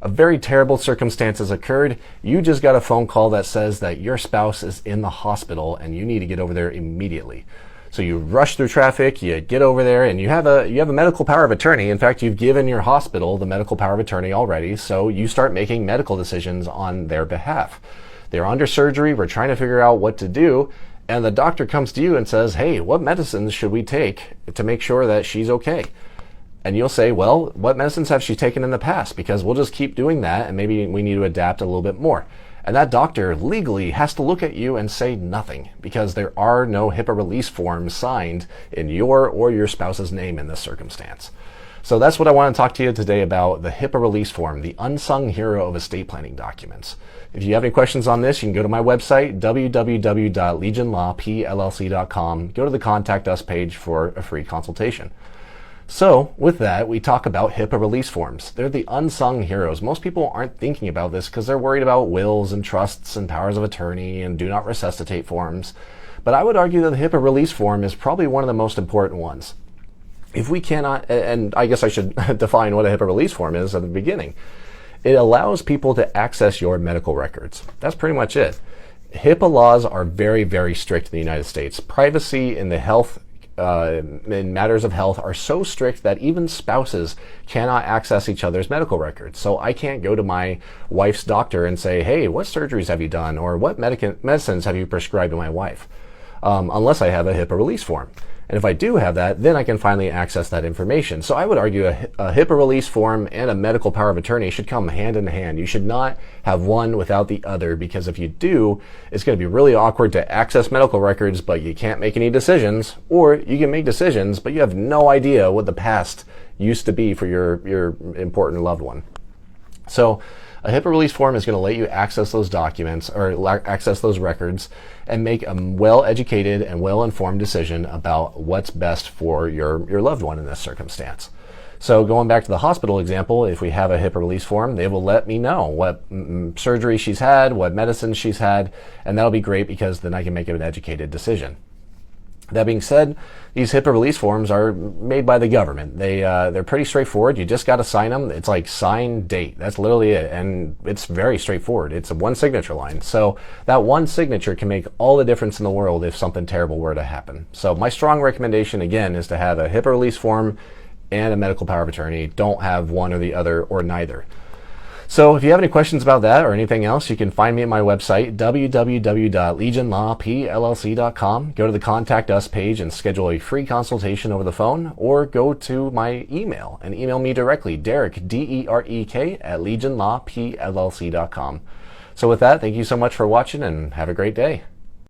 A very terrible circumstance has occurred. You just got a phone call that says that your spouse is in the hospital and you need to get over there immediately. So you rush through traffic, you get over there, and you have a medical power of attorney. In fact, you've given your hospital the medical power of attorney already, so you start making medical decisions on their behalf. They're under surgery, we're trying to figure out what to do, and the doctor comes to you and says, hey, what medicines should we take to make sure that she's okay? And you'll say, well, what medicines have she taken in the past? Because we'll just keep doing that, and maybe we need to adapt a little bit more. And that doctor legally has to look at you and say nothing, because there are no HIPAA release forms signed in your or your spouse's name in this circumstance. So that's what I want to talk to you today about, the HIPAA release form, the unsung hero of estate planning documents. If you have any questions on this, you can go to my website, www.legionlawpllc.com. Go to the Contact Us page for a free consultation. So with that, we talk about HIPAA release forms. They're the unsung heroes. Most people aren't thinking about this because they're worried about wills and trusts and powers of attorney and do not resuscitate forms. But I would argue that the HIPAA release form is probably one of the most important ones. If we cannot, and I guess I should define what a HIPAA release form is at the beginning. It allows people to access your medical records. That's pretty much it. HIPAA laws are very, very strict in the United States. Privacy in the health in matters of health are so strict that even spouses cannot access each other's medical records. So I can't go to my wife's doctor and say, hey, what surgeries have you done? Or what medicines have you prescribed to my wife? Unless I have a HIPAA release form. And if I do have that, then I can finally access that information. So I would argue a HIPAA release form and a medical power of attorney should come hand in hand. You should not have one without the other, because if you do, it's going to be really awkward to access medical records, but you can't make any decisions, or you can make decisions, but you have no idea what the past used to be for your important loved one. So a HIPAA release form is going to let you access those documents or access those records and make a well-educated and well-informed decision about what's best for your loved one in this circumstance. So going back to the hospital example, if we have a HIPAA release form, they will let me know what surgery she's had, what medicines she's had, and that'll be great because then I can make an educated decision. That being said, these HIPAA release forms are made by the government. They're pretty straightforward. You just got to sign them. It's like sign date. That's literally it. And it's very straightforward. It's a one signature line. So that one signature can make all the difference in the world if something terrible were to happen. So my strong recommendation, again, is to have a HIPAA release form and a medical power of attorney. Don't have one or the other or neither. So if you have any questions about that or anything else, you can find me at my website, www.legionlawpllc.com. Go to the Contact Us page and schedule a free consultation over the phone, or go to my email and email me directly, Derek, D-E-R-E-K, at legionlawpllc.com. So with that, thank you so much for watching and have a great day.